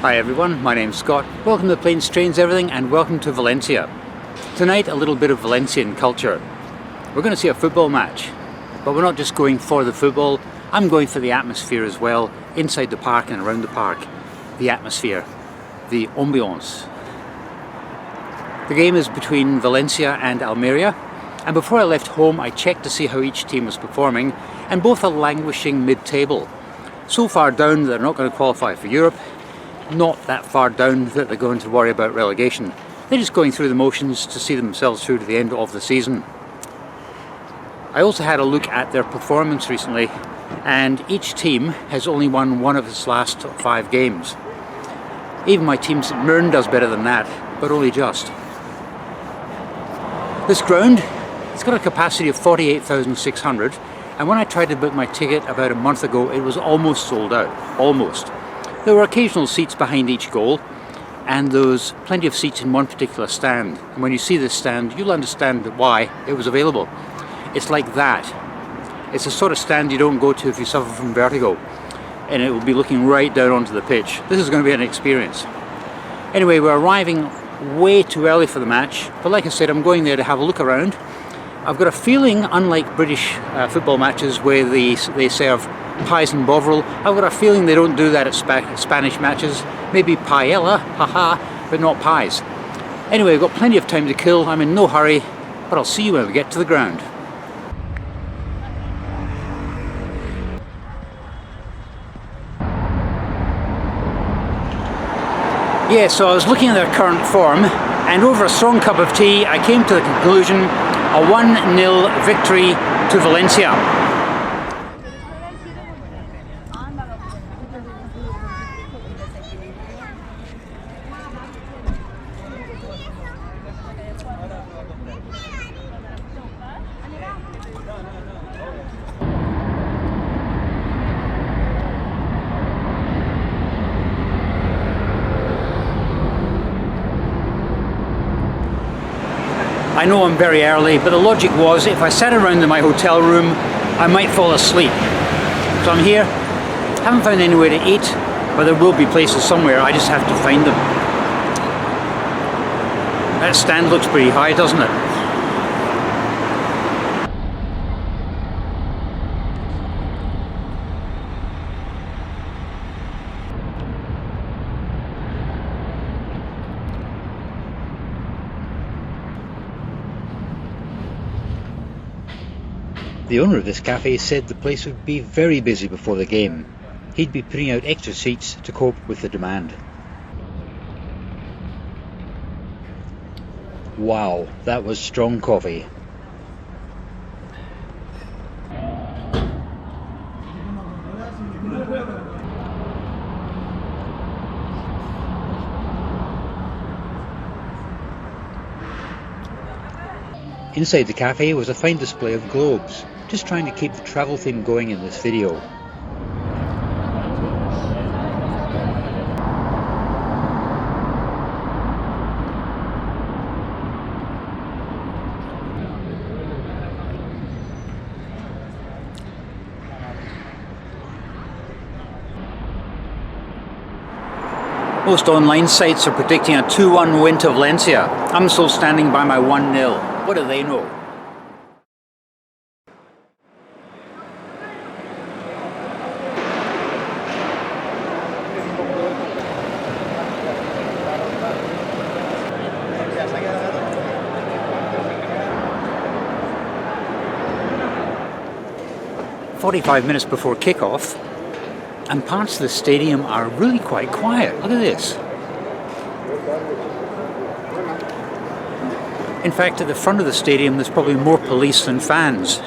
Hi everyone, my name's Scott. Welcome to Planes, Trains, Everything, and welcome to Valencia. Tonight a little bit of Valencian culture. We're going to see a football match, but we're not just going for the football, I'm going for the atmosphere as well, inside the park and around the park. The atmosphere, the ambiance. The game is between Valencia and Almeria, and before I left home I checked to see how each team was performing, and both are languishing mid-table. So far down they're not going to qualify for Europe, not that far down that they're going to worry about relegation. They're just going through the motions to see themselves through to the end of the season. I also had a look at their performance recently, and each team has only won one of its last 5 games. Even my team St Mirren does better than that, but only just. This ground, it's got a capacity of 48,600, and when I tried to book my ticket about a month ago it was almost sold out, almost. There were occasional seats behind each goal, and there was plenty of seats in one particular stand. And when you see this stand, you'll understand why it was available. It's like that. It's the sort of stand you don't go to if you suffer from vertigo, and it will be looking right down onto the pitch. This is going to be an experience. Anyway, we're arriving way too early for the match, but like I said, I'm going there to have a look around. I've got a feeling, unlike British football matches where they serve pies and bovril, I've got a feeling they don't do that at Spanish matches. Maybe paella, haha, but not pies. Anyway, I've got plenty of time to kill, I'm in no hurry, but I'll see you when we get to the ground. Yeah, so I was looking at their current form, and over a strong cup of tea I came to the conclusion a 1-0 victory to Valencia. I know I'm very early, but the logic was if I sat around in my hotel room, I might fall asleep. So I'm here, haven't found anywhere to eat, but there will be places somewhere, I just have to find them. That stand looks pretty high, doesn't it? The owner of this cafe said the place would be very busy before the game. He'd be putting out extra seats to cope with the demand. Wow, that was strong coffee. Inside the cafe was a fine display of globes, just trying to keep the travel theme going in this video. Most online sites are predicting a 2-1 win to Valencia. I'm still standing by my 1-0. What do they know? "45 minutes before kickoff, and parts of the stadium are really quite quiet. Look at this. In fact, at the front of the stadium there's probably more police than fans.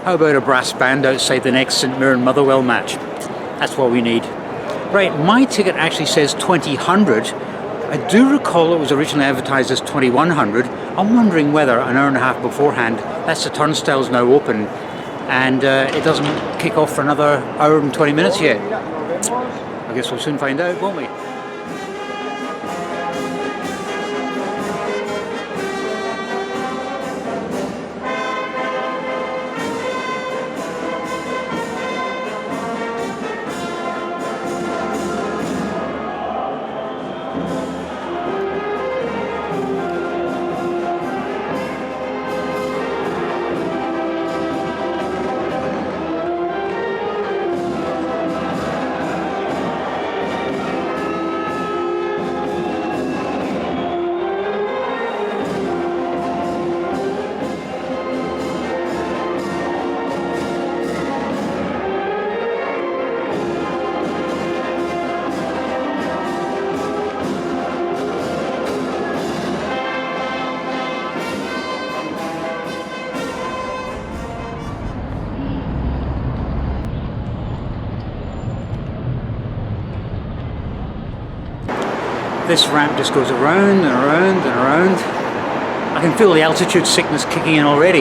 How about a brass band outside the next St Mirren Motherwell match? That's what we need. Right, my ticket actually says 2000. I do recall it was originally advertised as 2100. I'm wondering whether an hour and a half beforehand, that's the turnstile's now open and it doesn't kick off for another hour and 20 minutes yet. I guess we'll soon find out, won't we? This ramp just goes around and around and around. I can feel the altitude sickness kicking in already.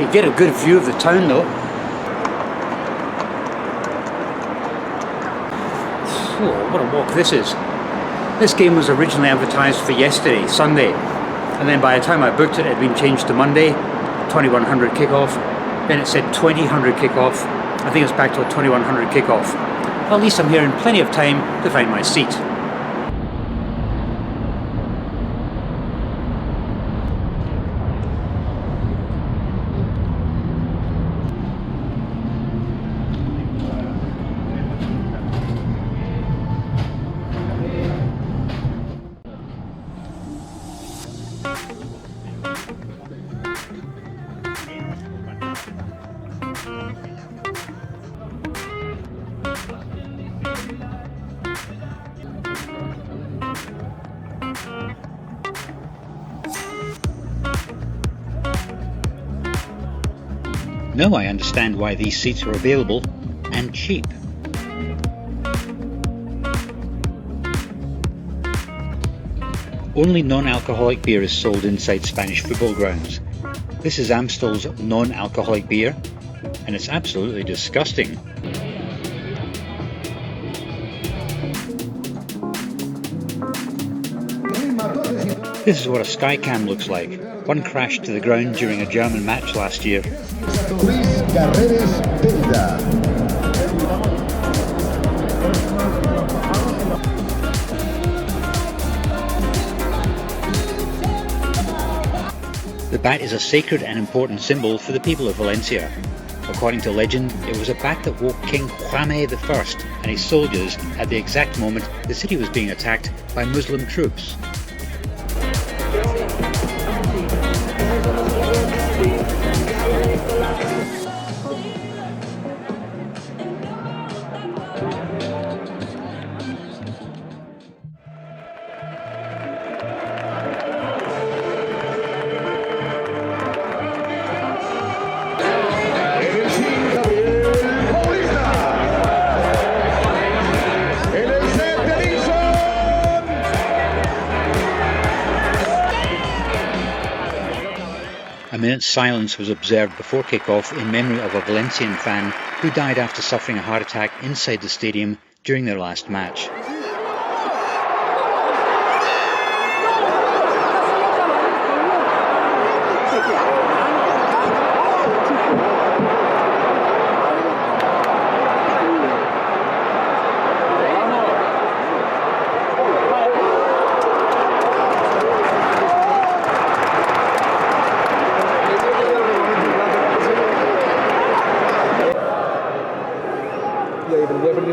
You get a good view of the town though. Oh, what a walk this is. This game was originally advertised for yesterday, Sunday, and then by the time I booked it, it had been changed to Monday, 2100 kickoff. Then it said 2000 kickoff. I think it's back to a 2100 kickoff. Well, at least I'm here in plenty of time to find my seat. Now I understand why these seats are available and cheap. Only non-alcoholic beer is sold inside Spanish football grounds. This is Amstel's non-alcoholic beer, and it's absolutely disgusting. This is what a skycam looks like. One crashed to the ground during a German match last year. The bat is a sacred and important symbol for the people of Valencia. According to legend, it was a bat that woke King Jaime I and his soldiers at the exact moment the city was being attacked by Muslim troops. A minute's silence was observed before kick-off in memory of a Valencian fan who died after suffering a heart attack inside the stadium during their last match.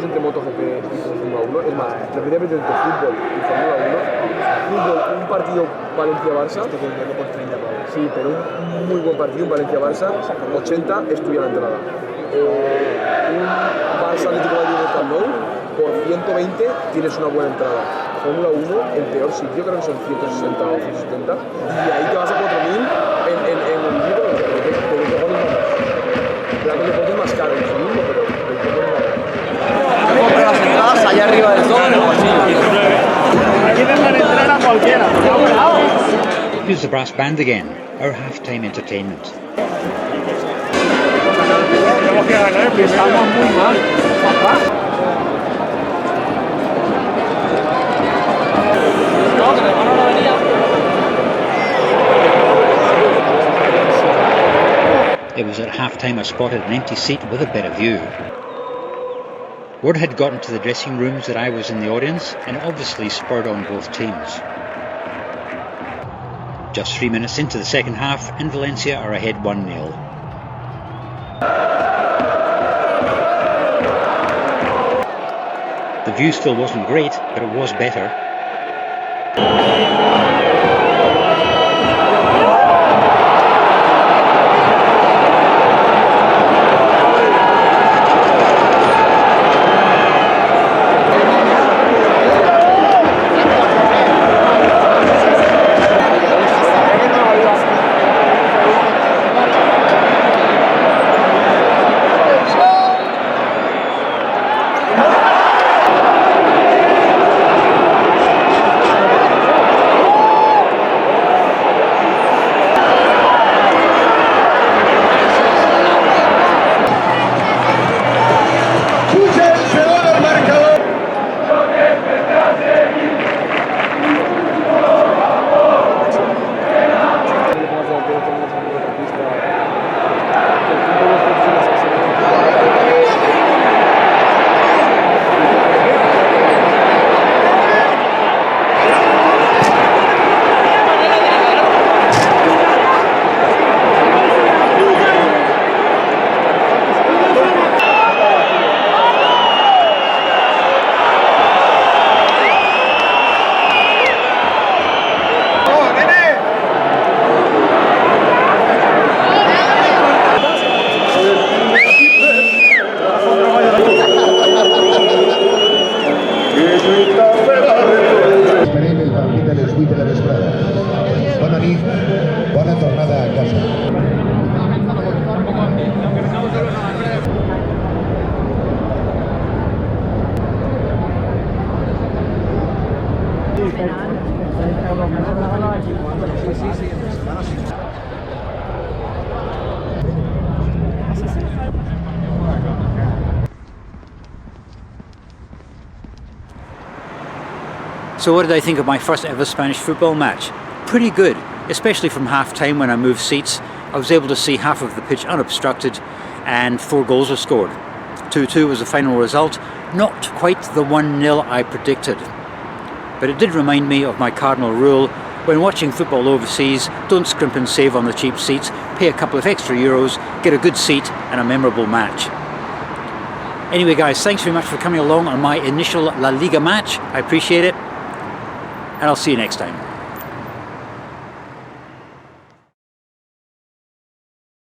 Entre MotoGP y Fórmula 1, es más, preferiría meter entre fútbol y Fórmula 1. Fútbol, un partido Valencia-Barça, sí, pero un muy buen partido, un Valencia-Barça, 80 estudia la entrada. Un Barça-Atlético de Madrid en el Camp Nou, por 120 tienes una buena entrada. Fórmula 1, el peor sitio, creo que son 160 o 170, y ahí te vas a 4000 en el libro de brass band again, our half-time entertainment. It was at half-time I spotted an empty seat with a better view. Word had gotten to the dressing rooms that I was in the audience, and obviously spurred on both teams. Just 3 minutes into the second half, and Valencia are ahead 1-0. The view still wasn't great, but it was better. So what did I think of my first ever Spanish football match? Pretty good, especially from half-time when I moved seats. I was able to see half of the pitch unobstructed and 4 goals were scored. 2-2 was the final result, not quite the 1-0 I predicted. But it did remind me of my cardinal rule: when watching football overseas, don't scrimp and save on the cheap seats, pay a couple of extra euros, get a good seat and a memorable match. Anyway guys, thanks very much for coming along on my initial La Liga match. I appreciate it. And I'll see you next time.